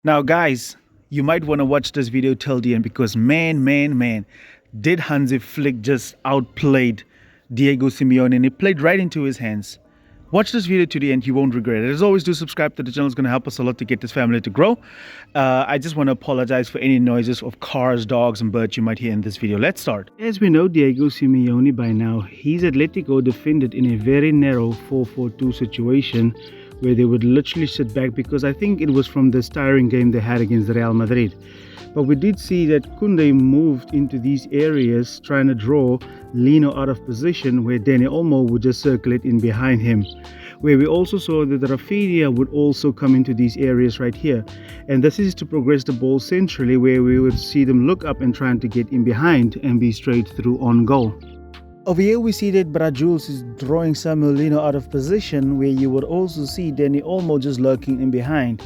Now, guys, you might want to watch this video till the end because man, did Hansi Flick just outplayed Diego Simeone and it played right into his hands. Watch this video to the end, you won't regret it. As always, do subscribe to the channel, it's going to help us a lot to get this family to grow. I just want to apologize for any noises of cars, dogs and birds you might hear in this video. Let's start. As we know Diego Simeone by now, his Atletico defended in a very narrow 4-4-2 situation where they would literally sit back because I think it was from this tiring game they had against Real Madrid. But we did see that Kounde moved into these areas trying to draw Lino out of position where Dani Olmo would just circulate in behind him. Where we also saw that Rafinha would also come into these areas right here. And this is to progress the ball centrally where we would see them look up and trying to get in behind and be straight through on goal. Over here we see that Jules is drawing Samuel Lino out of position where you would also see Dani Olmo just lurking in behind.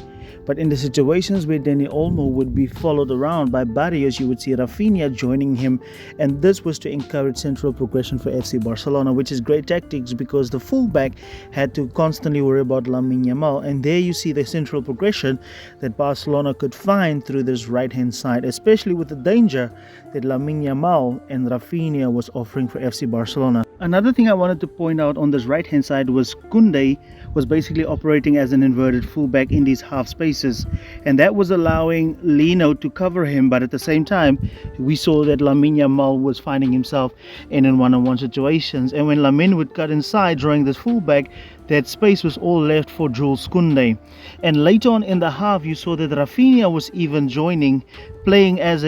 But in the situations where Dani Olmo would be followed around by Barrios, you would see Rafinha joining him, and this was to encourage central progression for FC Barcelona, which is great tactics because the fullback had to constantly worry about Lamine Yamal, and there you see the central progression that Barcelona could find through this right hand side, especially with the danger that Lamine Yamal and Rafinha was offering for FC Barcelona. Another thing I wanted to point out on this right hand side was Kounde was basically operating as an inverted fullback in these half spaces, and that was allowing Lino to cover him, but at the same time we saw that Lamine Yamal was finding himself in one-on-one situations, and when Lamine would cut inside drawing this fullback, that space was all left for Jules Kounde. And later on in the half you saw that Rafinha was even joining, playing as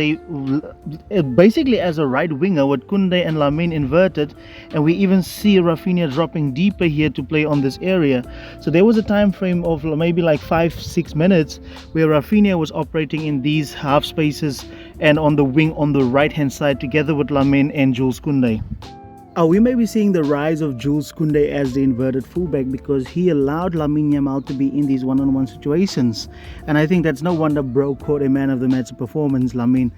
basically as a right winger with Kounde and Lamine inverted, and we even see Rafinha dropping deeper here to play on this area. So there was a time frame of maybe like 5-6 minutes where Rafinha was operating in these half spaces and on the wing on the right hand side together with Lamine and Jules Kounde. We may be seeing the rise of Jules Kounde as the inverted fullback because he allowed Lamine Yamal to be in these one-on-one situations, and I think that's no wonder bro caught a man of the match performance, Lamine.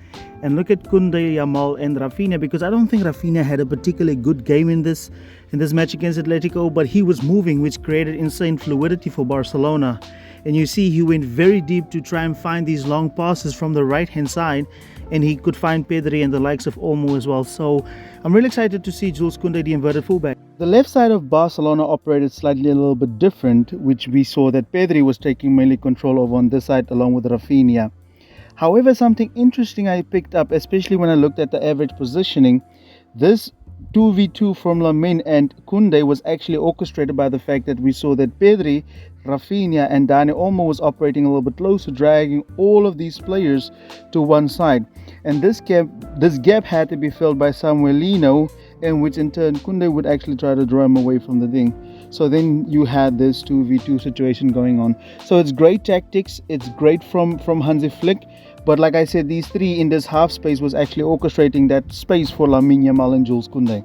And look at Kounde, Yamal and Rafinha, because I don't think Rafinha had a particularly good game in this match against Atletico, but he was moving, which created insane fluidity for Barcelona. And you see he went very deep to try and find these long passes from the right hand side, and he could find Pedri and the likes of Olmo as well. So I'm really excited to see Jules Kounde, the inverted fullback. The left side of Barcelona operated slightly a little bit different, which we saw that Pedri was taking mainly control of on this side along with Rafinha. However, something interesting I picked up, especially when I looked at the average positioning, this 2v2 from Lamine and Kounde was actually orchestrated by the fact that we saw that Pedri, Rafinha and Dani Olmo was operating a little bit closer, dragging all of these players to one side. And this gap had to be filled by Samuel Lino, in which in turn Kounde would actually try to draw him away from the thing. So then you had this 2v2 situation going on. So it's great tactics, it's great from Hansi Flick. But like I said, these three in this half space was actually orchestrating that space for Lamine Yamal and Jules Kounde.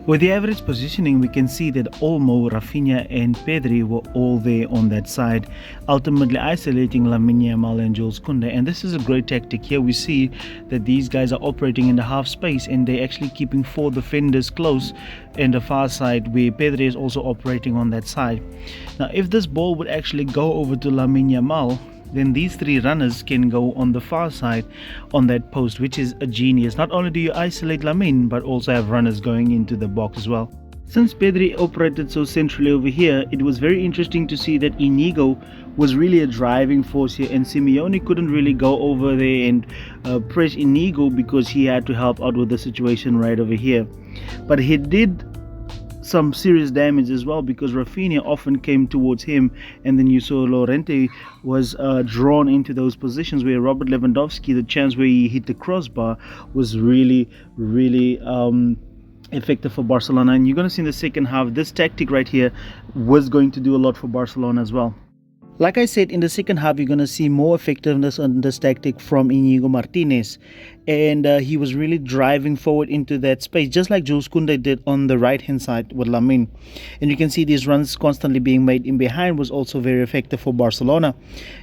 With the average positioning, we can see that Olmo, Rafinha and Pedri were all there on that side, ultimately isolating Lamine Yamal and Jules Kounde. And this is a great tactic. Here we see that these guys are operating in the half space and they're actually keeping four defenders close in the far side where Pedri is also operating on that side. Now, if this ball would actually go over to Lamine Yamal, then these three runners can go on the far side on that post, which is a genius. Not only do you isolate Lamine, but also have runners going into the box as well. Since Pedri operated so centrally over here, it was very interesting to see that Inigo was really a driving force here, and Simeone couldn't really go over there and press Inigo because he had to help out with the situation right over here. But he did some serious damage as well because Rafinha often came towards him, and then you saw Llorente was drawn into those positions where Robert Lewandowski, the chance where he hit the crossbar was really effective for Barcelona. And you're going to see in the second half this tactic right here was going to do a lot for Barcelona as well. Like I said, in the second half, you're going to see more effectiveness on this tactic from Inigo Martinez. And he was really driving forward into that space, just like Jules Kounde did on the right-hand side with Lamine. And you can see these runs constantly being made in behind was also very effective for Barcelona.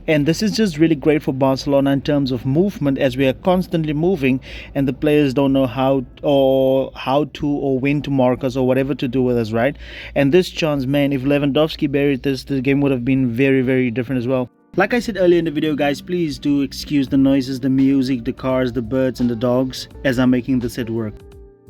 And this is just really great for Barcelona in terms of movement, as we are constantly moving and the players don't know how to or when to mark us or whatever to do with us, right? And this chance, man, if Lewandowski buried this, the game would have been very, very different as well. Like I said earlier in the video, guys, please do excuse the noises, the music, the cars, the birds and the dogs as I'm making this set work.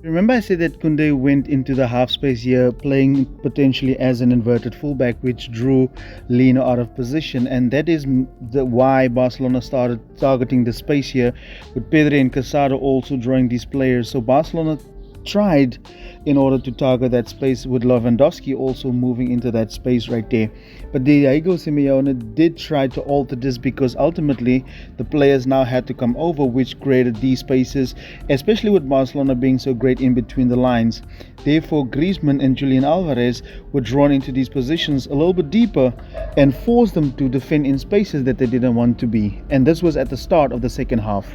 Remember I said that Kounde went into the half space here playing potentially as an inverted fullback, which drew Lino out of position, and that is why Barcelona started targeting the space here, with Pedri and Casado also drawing these players. So Barcelona tried in order to target that space, with Lewandowski also moving into that space right there. But Diego Simeone did try to alter this, because ultimately the players now had to come over, which created these spaces, especially with Barcelona being so great in between the lines. Therefore Griezmann and Julian Alvarez were drawn into these positions a little bit deeper and forced them to defend in spaces that they didn't want to be, and this was at the start of the second half.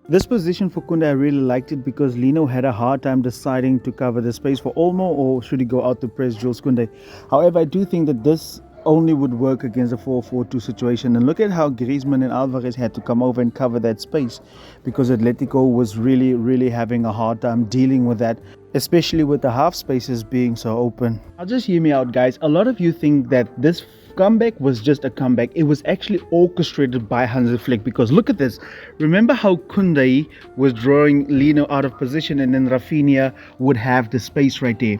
This position for Kounde, I really liked it, because Lino had a hard time deciding to cover the space for Olmo or should he go out to press Jules Kounde. However, I do think that this only would work against a 4-4-2 situation, and look at how Griezmann and Alvarez had to come over and cover that space, because Atletico was really having a hard time dealing with that, especially with the half spaces being so open. Now just hear me out, guys. A lot of you think that this comeback was just a comeback. It was actually orchestrated by Hansi Flick, because look at this. Remember how Kounde was drawing Lino out of position, and then Rafinha would have the space right there.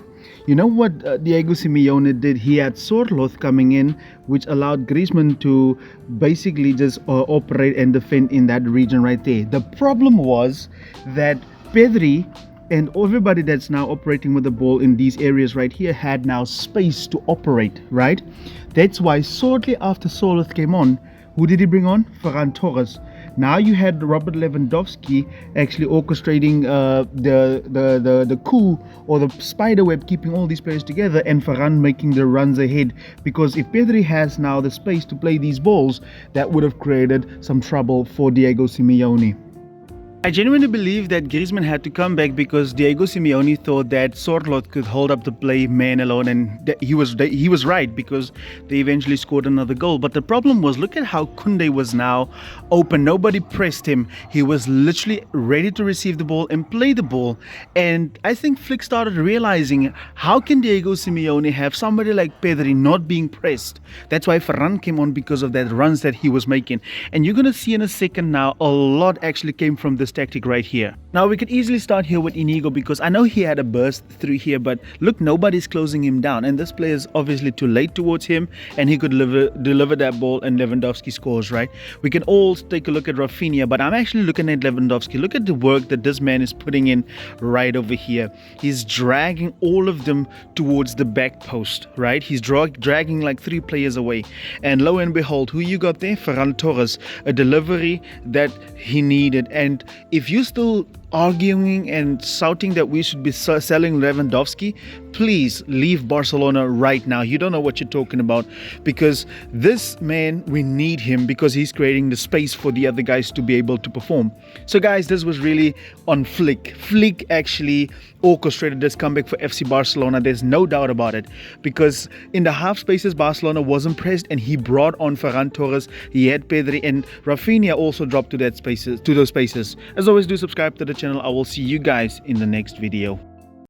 You know what Diego Simeone did? He had Sorloth coming in, which allowed Griezmann to basically just operate and defend in that region right there. The problem was that Pedri and everybody that's now operating with the ball in these areas right here had now space to operate, right? That's why shortly after Sorloth came on, who did he bring on? Ferran Torres. Now you had Robert Lewandowski actually orchestrating the coup, or the spider web, keeping all these players together, and Ferran making the runs ahead. Because if Pedri has now the space to play these balls, that would have created some trouble for Diego Simeone. I genuinely believe that Griezmann had to come back, because Diego Simeone thought that Sorloth could hold up the play man alone, and he was right, because they eventually scored another goal. But the problem was, look at how Kounde was now open. Nobody pressed him. He was literally ready to receive the ball and play the ball. And I think Flick started realizing, how can Diego Simeone have somebody like Pedri not being pressed? That's why Ferran came on, because of that runs that he was making. And you're going to see in a second now, a lot actually came from this tactic right here. Now we could easily start here with Inigo, because I know he had a burst through here, but look, nobody's closing him down, and this player is obviously too late towards him, and he could deliver that ball, and Lewandowski scores, right? We can all take a look at Rafinha, but I'm actually looking at Lewandowski. Look at the work that this man is putting in right over here. He's dragging all of them towards the back post, right? He's dragging like 3 players away, and lo and behold, who you got there? Ferran Torres, a delivery that he needed. And if you're still arguing and shouting that we should be selling Lewandowski, please leave Barcelona right now. You don't know what you're talking about, because this man, we need him, because he's creating the space for the other guys to be able to perform. So guys, this was really on Flick. Flick actually orchestrated this comeback for FC Barcelona. There's no doubt about it, because in the half spaces Barcelona wasn't pressed, and he brought on Ferran Torres. He had Pedri, and Rafinha also dropped to those spaces. As always, do subscribe to the channel. I will see you guys in the next video.